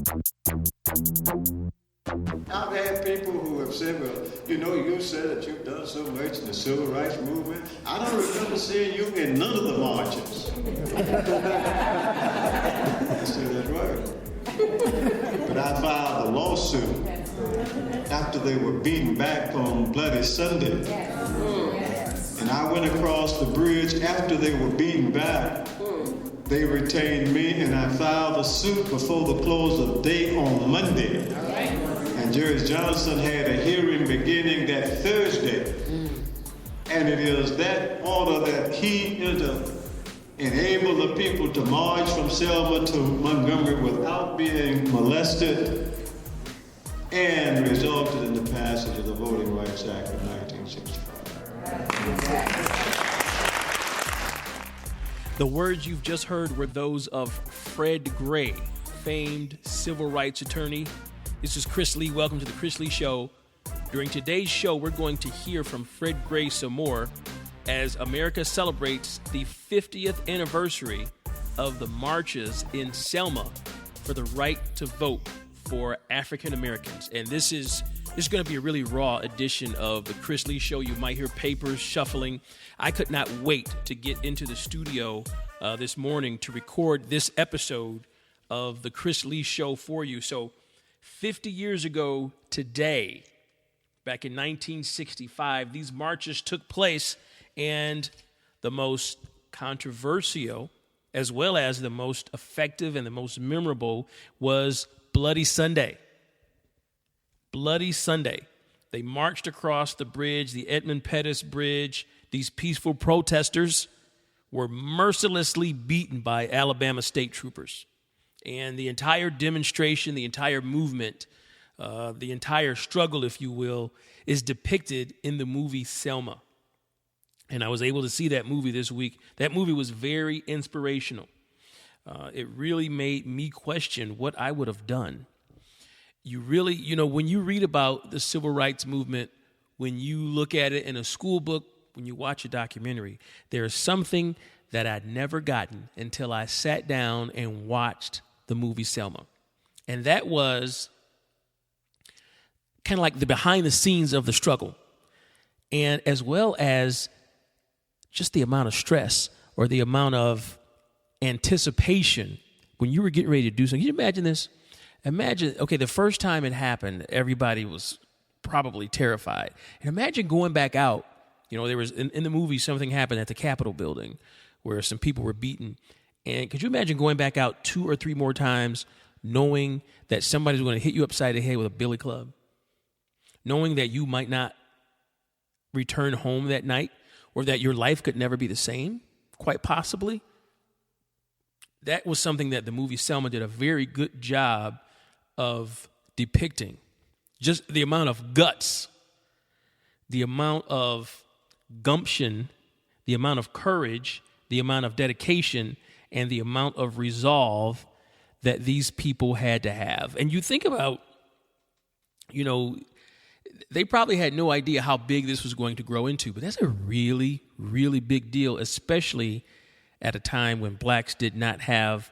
I've had people who have said, well, you said that you've done so much in the civil rights movement. I don't remember seeing you in none of the marches. I said, that's right. But I filed a lawsuit after they were beaten back on Bloody Sunday. And I went across the bridge after they were beaten back. They retained me, and I filed a suit before the close of day on Monday. And Judge Johnson had a hearing beginning that Thursday. And it is that order that he enabled the people to march from Selma to Montgomery without being molested, and resulted in the passage of the Voting Rights Act of 1965. The words you've just heard were those of Fred Gray, famed civil rights attorney. This is Chris Lee. Welcome to the Chris Lee Show. During today's show, we're going to hear from Fred Gray some more as America celebrates the 50th anniversary of the marches in Selma for the right to vote for African Americans. And this is going to be a really raw edition of the Chris Lee Show. You might hear papers shuffling. I could not wait to get into the studio this morning to record this episode of the Chris Lee Show for you. So 50 years ago today, back in 1965, these marches took place, and the most controversial, as well as the most effective and the most memorable, was Bloody Sunday. Bloody Sunday. They marched across the bridge, the Edmund Pettus Bridge. These peaceful protesters were mercilessly beaten by Alabama state troopers. And the entire demonstration, the entire movement, the entire struggle, if you will, is depicted in the movie Selma. And I was able to see that movie this week. That movie was very inspirational. It really made me question what I would have done. You really, when you read about the civil rights movement, when you look at it in a school book, when you watch a documentary, there is something that I'd never gotten until I sat down and watched the movie Selma. And that was kind of like the behind the scenes of the struggle, and as well as just the amount of stress or the amount of anticipation when you were getting ready to do something. Can you imagine this? Imagine, okay, the first time it happened, everybody was probably terrified. And imagine going back out. There was in the movie, something happened at the Capitol building where some people were beaten. And could you imagine going back out 2 or 3 more times, knowing that somebody's going to hit you upside the head with a billy club, knowing that you might not return home that night, or that your life could never be the same, quite possibly? That was something that the movie Selma did a very good job of depicting. Just the amount of guts, the amount of gumption, the amount of courage, the amount of dedication, and the amount of resolve that these people had to have. And you think about, they probably had no idea how big this was going to grow into, but that's a really, really big deal, especially at a time when blacks did not have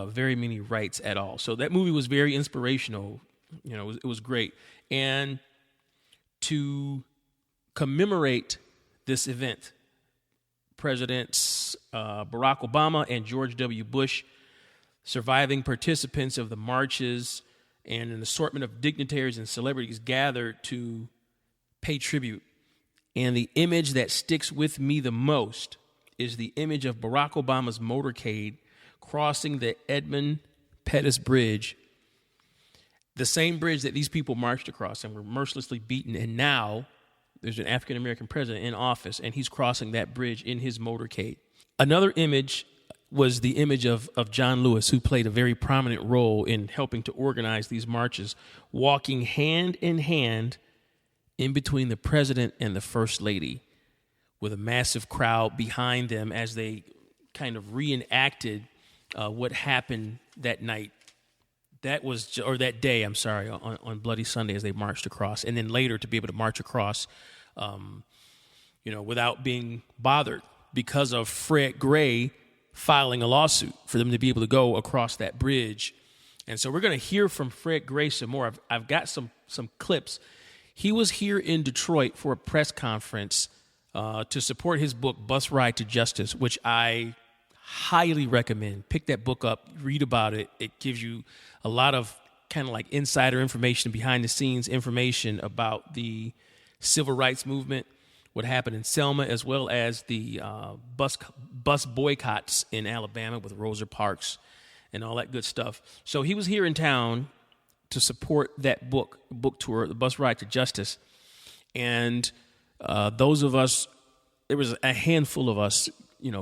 very many rights at all. So that movie was very inspirational. It was great. And to commemorate this event, Presidents Barack Obama and George W. Bush, surviving participants of the marches, and an assortment of dignitaries and celebrities gathered to pay tribute. And the image that sticks with me the most is the image of Barack Obama's motorcade crossing the Edmund Pettus Bridge, the same bridge that these people marched across and were mercilessly beaten. And now there's an African-American president in office, and he's crossing that bridge in his motorcade. Another image was the image of John Lewis, who played a very prominent role in helping to organize these marches, walking hand in hand in between the president and the first lady, with a massive crowd behind them as they kind of reenacted what happened that night. That day, on Bloody Sunday, as they marched across, and then later to be able to march across, without being bothered because of Fred Gray filing a lawsuit for them to be able to go across that bridge And so we're going to hear from Fred Gray some more. I've got some clips. He was here in Detroit for a press conference to support his book, Bus Ride to Justice, which I highly recommend. Pick that book up, read about it. It gives you a lot of kind of like insider information, behind the scenes information about the civil rights movement, what happened in Selma, as well as the bus boycotts in Alabama with Rosa Parks and all that good stuff. So he was here in town to support that book tour, the Bus Ride to Justice. And those of us, there was a handful of us,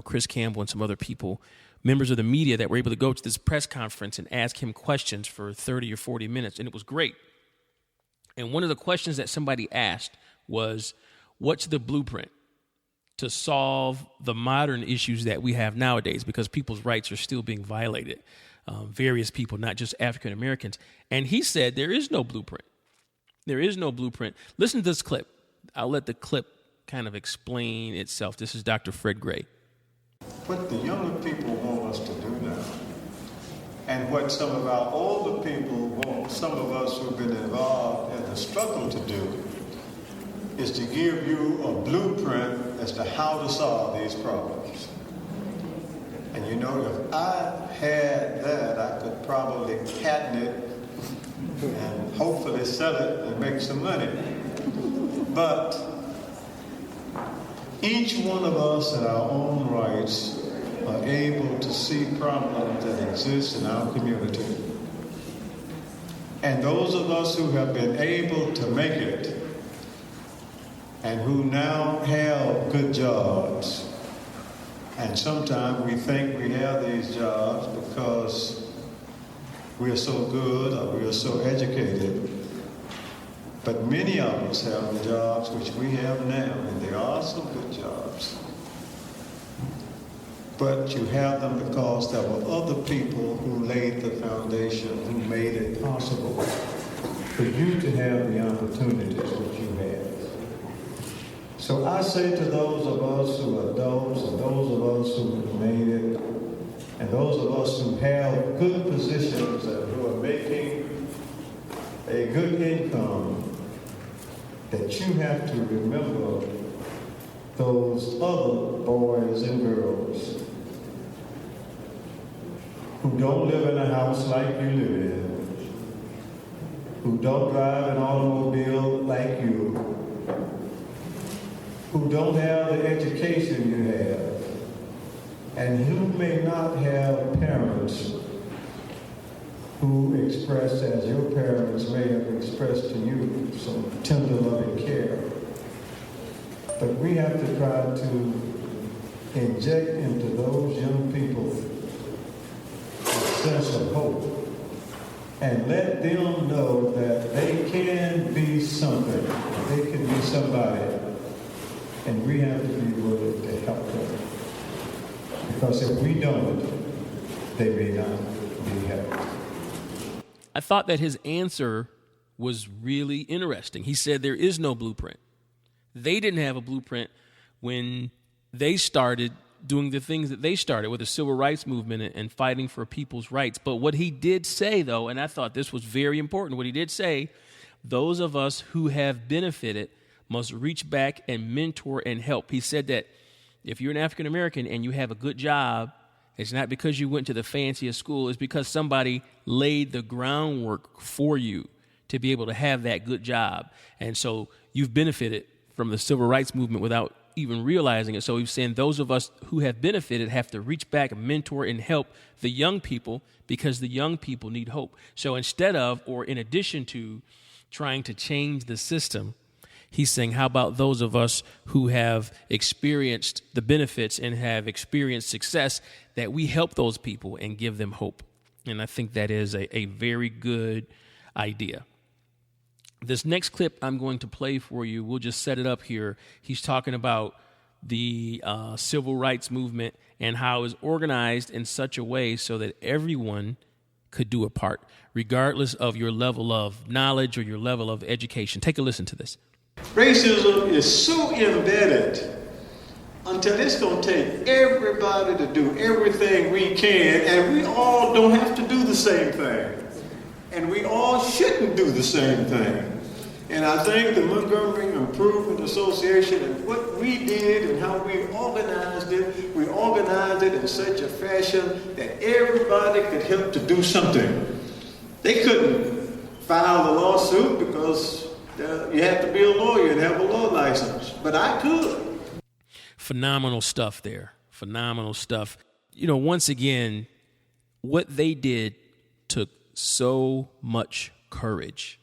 Chris Campbell and some other people, members of the media, that were able to go to this press conference and ask him questions for 30 or 40 minutes. And it was great. And one of the questions that somebody asked was, what's the blueprint to solve the modern issues that we have nowadays, because people's rights are still being violated, various people, not just African Americans. And he said there is no blueprint. There is no blueprint. Listen to this clip. I'll let the clip kind of explain itself. This is Dr. Fred Gray. What the younger people want us to do now, and what some of our older people want, some of us who've been involved in the struggle to do, is to give you a blueprint as to how to solve these problems. And if I had that, I could probably patent it and hopefully sell it and make some money. But each one of us in our own rights are able to see problems that exist in our community. And those of us who have been able to make it and who now have good jobs, and sometimes we think we have these jobs because we are so good or we are so educated, but many of us have the jobs which we have now, and there are some good jobs. But you have them because there were other people who laid the foundation, who made it possible for you to have the opportunities that you have. So I say to those of us who are adults, and those of us who have made it, and those of us who have good positions and who are making a good income, that you have to remember those other boys and girls who don't live in a house like you live in, who don't drive an automobile like you, who don't have the education you have, and who may not have parents who express, as your parents may have expressed to you, some tender loving care. But we have to try to inject into those young people a sense of hope and let them know that they can be something, they can be somebody, and we have to be willing to help them. Because if we don't, they may not be helped. I thought that his answer was really interesting. He said there is no blueprint. They didn't have a blueprint when they started doing the things that they started with the civil rights movement and fighting for people's rights. But what he did say, though, and I thought this was very important, what he did say, those of us who have benefited must reach back and mentor and help. He said that if you're an African American and you have a good job, it's not because you went to the fanciest school. It's because somebody laid the groundwork for you to be able to have that good job. And so you've benefited from the civil rights movement without even realizing it. So he's saying those of us who have benefited have to reach back and mentor and help the young people, because the young people need hope. So instead of, or in addition to, trying to change the system, he's saying, how about those of us who have experienced the benefits and have experienced success, that we help those people and give them hope? And I think that is a very good idea. This next clip I'm going to play for you, we'll just set it up here. He's talking about the civil rights movement and how it's organized in such a way so that everyone could do a part, regardless of your level of knowledge or your level of education. Take a listen to this. Racism is so embedded until it's going to take everybody to do everything we can, and we all don't have to do the same thing. And we all shouldn't do the same thing. And I think the Montgomery Improvement Association and what we did and how we organized it in such a fashion that everybody could help to do something. They couldn't file the lawsuit because you have to be a lawyer and have a law license. But I could. Phenomenal stuff there. Phenomenal stuff. You know, once again, what they did took so much courage.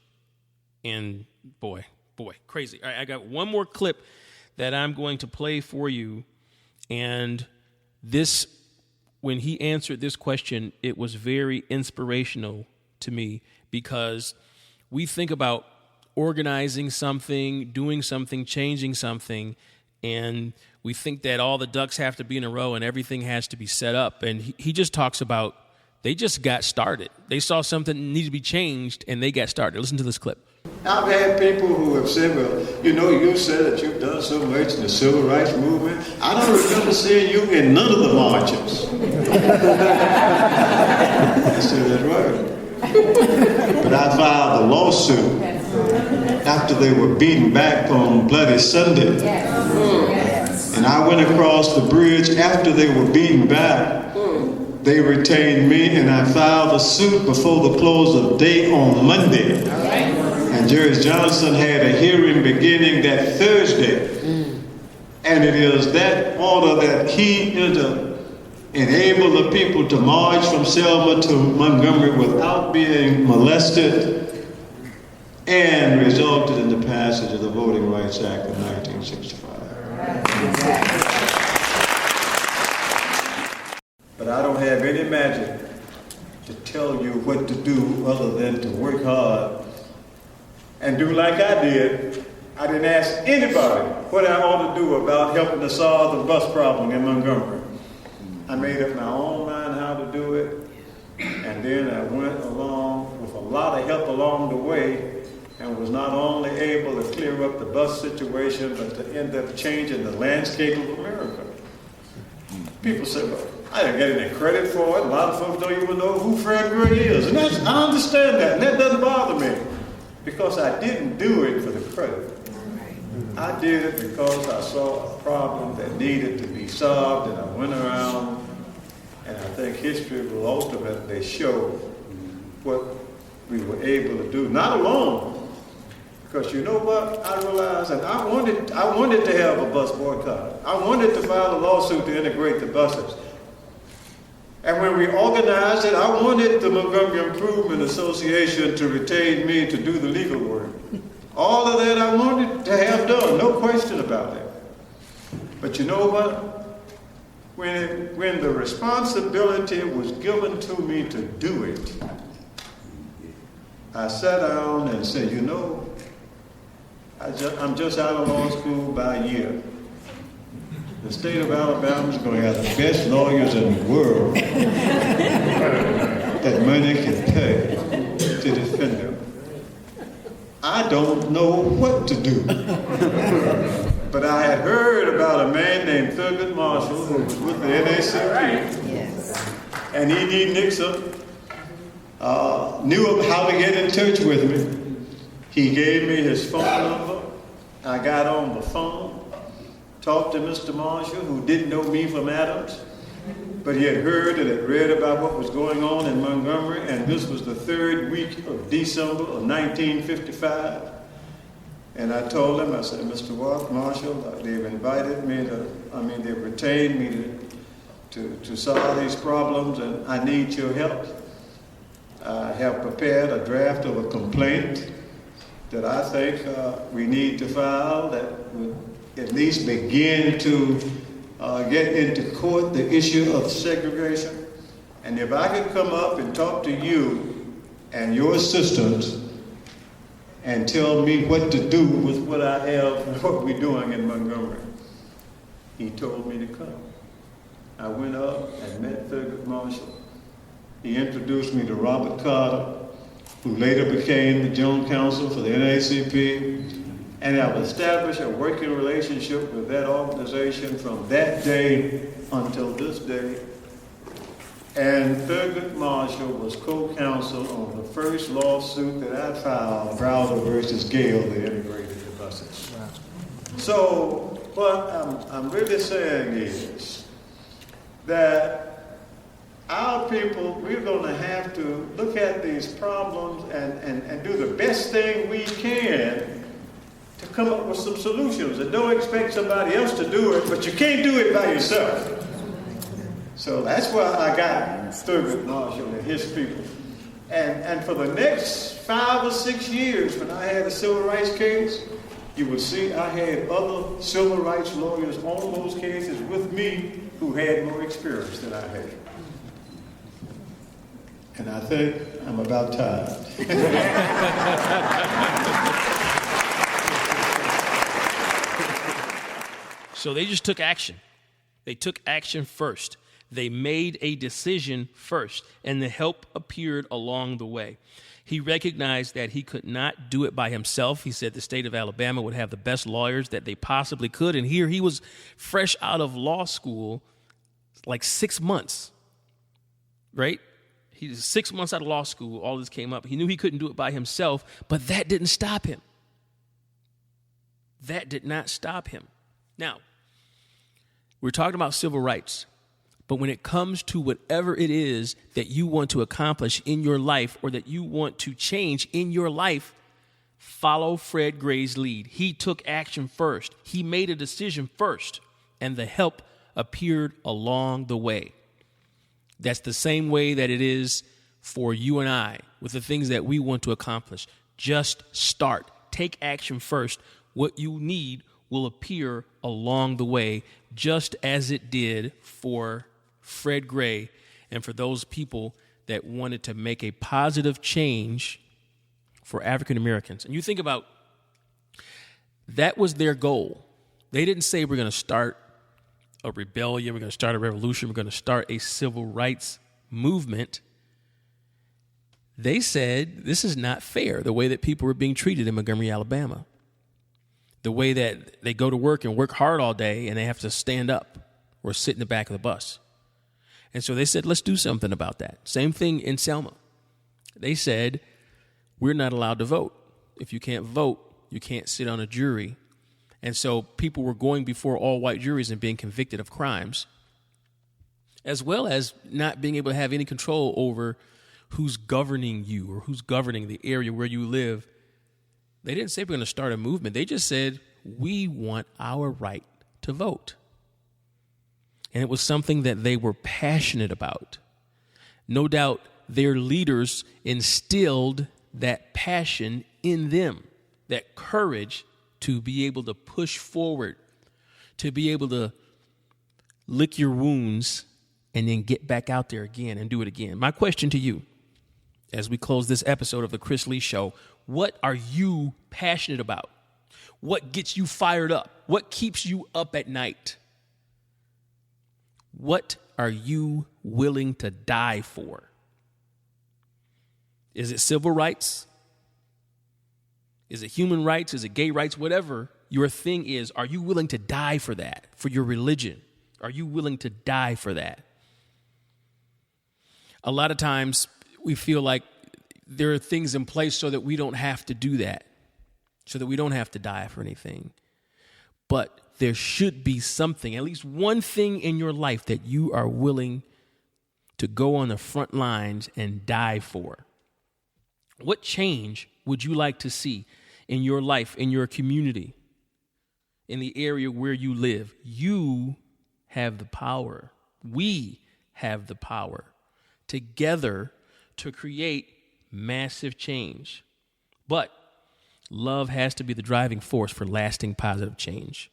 And boy, crazy. All right, I got one more clip that I'm going to play for you. And this, when he answered this question, it was very inspirational to me, because we think about organizing something, doing something, changing something, and we think that all the ducks have to be in a row and everything has to be set up. And he just talks about they just got started. They saw something needed to be changed, and they got started. Listen to this clip. I've had people who have said, well, you know, you said that you've done so much in the civil rights movement. I don't remember seeing you in none of the marches. I said, that's right. But I filed a lawsuit after they were beaten back on Bloody Sunday. And I went across the bridge after they were beaten back. They retained me, and I filed a suit before the close of day on Monday. And Judge Johnson had a hearing beginning that Thursday. And it is that order that he enabled the people to march from Selma to Montgomery without being molested, and resulted in the passage of the Voting Rights Act of 1965. But I don't have any magic to tell you what to do other than to work hard and do like I did. I didn't ask anybody what I ought to do about helping to solve the bus problem in Montgomery. I made up my own mind how to do it, and then I went along with a lot of help along the way, and was not only able to clear up the bus situation, but to end up changing the landscape of America. People say, well, I didn't get any credit for it. A lot of folks don't even know who Fred Gray is. And I understand that, and that doesn't bother me, because I didn't do it for the credit. I did it because I saw a problem that needed to be solved, and I went around, and I think history will ultimately show what we were able to do. Not alone, because you know what? I realized that I wanted to have a bus boycott. I wanted to file a lawsuit to integrate the buses. And when we organized it, I wanted the Montgomery Improvement Association to retain me to do the legal work. All of that I wanted to have done, no question about it. But you know what? When the responsibility was given to me to do it, I sat down and said, you know, I'm just out of law school by a year. The state of Alabama is going to have the best lawyers in the world that money can pay to defend them. I don't know what to do. But I had heard about a man named Thurgood Marshall who was with the NAACP. Yes. And E.D. Nixon knew how to get in touch with me. He gave me his phone number. I got on the phone, talked to Mr. Marshall, who didn't know me from Adams, but he had heard and had read about what was going on in Montgomery, and this was the third week of December of 1955. And I told him, I said, Mr. Marshall, they've invited me they've retained me to solve these problems, and I need your help. I have prepared a draft of a complaint that I think we need to file that would at least begin to get into court the issue of segregation. And if I could come up and talk to you and your assistants and tell me what to do with what I have and what we're doing in Montgomery. He told me to come. I went up and met Thurgood Marshall. He introduced me to Robert Carter, who later became the General Counsel for the NAACP, and I've established a working relationship with that organization from that day until this day. And Thurgood Marshall was co-counsel on the first lawsuit that I filed, Browder versus Gale, the integrated buses. So what I'm really saying is that our people, we're going to have to look at these problems and do the best thing we can to come up with some solutions. And don't expect somebody else to do it, but you can't do it by yourself. So that's why I got Thurgood Marshall and his people. And for the next 5 or 6 years, when I had a civil rights case, you will see I had other civil rights lawyers on those cases with me who had more experience than I had. And I think I'm about tired. So they just took action. They took action first. They made a decision first, and the help appeared along the way. He recognized that he could not do it by himself. He said the state of Alabama would have the best lawyers that they possibly could. And here he was fresh out of law school, like 6 months, right? He was 6 months out of law school. All this came up. He knew he couldn't do it by himself, but that didn't stop him. That did not stop him. Now, we're talking about civil rights. But when it comes to whatever it is that you want to accomplish in your life or that you want to change in your life, follow Fred Gray's lead. He took action first. He made a decision first, and the help appeared along the way. That's the same way that it is for you and I with the things that we want to accomplish. Just start. Take action first. What you need will appear along the way, just as it did for Fred Gray and for those people that wanted to make a positive change for African Americans. And you think about, that was their goal. They didn't say we're going to start a rebellion, we're going to start a revolution, we're going to start a civil rights movement. They said this is not fair, the way that people were being treated in Montgomery, Alabama. The way that they go to work and work hard all day and they have to stand up or sit in the back of the bus. And so they said, let's do something about that. Same thing in Selma. They said, we're not allowed to vote. If you can't vote, you can't sit on a jury. And so people were going before all white juries and being convicted of crimes, as well as not being able to have any control over who's governing you or who's governing the area where you live. They didn't say we're going to start a movement. They just said, we want our right to vote. And it was something that they were passionate about. No doubt their leaders instilled that passion in them, that courage to be able to push forward, to be able to lick your wounds and then get back out there again and do it again. My question to you, as we close this episode of the Chris Lee Show, what are you passionate about? What gets you fired up? What keeps you up at night? What are you willing to die for? Is it civil rights? Is it human rights? Is it gay rights? Whatever your thing is, are you willing to die for that, for your religion? Are you willing to die for that? A lot of times we feel like there are things in place so that we don't have to do that, so that we don't have to die for anything. But there should be something, at least one thing in your life that you are willing to go on the front lines and die for. What change would you like to see in your life, in your community, in the area where you live? You have the power. We have the power together to create massive change. But love has to be the driving force for lasting positive change.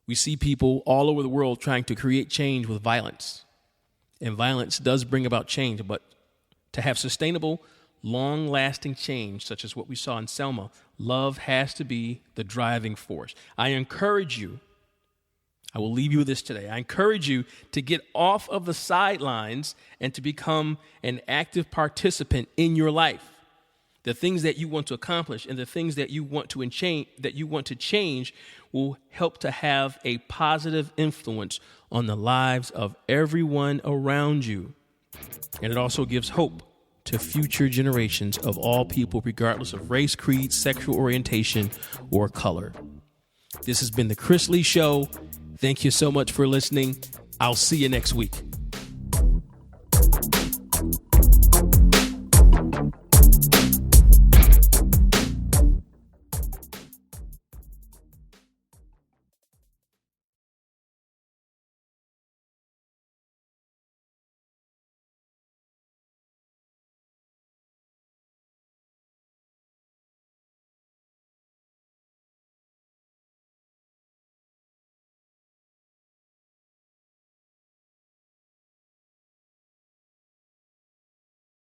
We see people all over the world trying to create change with violence. And violence does bring about change, but to have sustainable, long-lasting change, such as what we saw in Selma, love has to be the driving force. I encourage you, I will leave you with this today. I encourage you to get off of the sidelines and to become an active participant in your life. The things that you want to accomplish and the things that you want to change will help to have a positive influence on the lives of everyone around you. And it also gives hope to future generations of all people, regardless of race, creed, sexual orientation, or color. This has been The Chris Lee Show. Thank you so much for listening. I'll see you next week.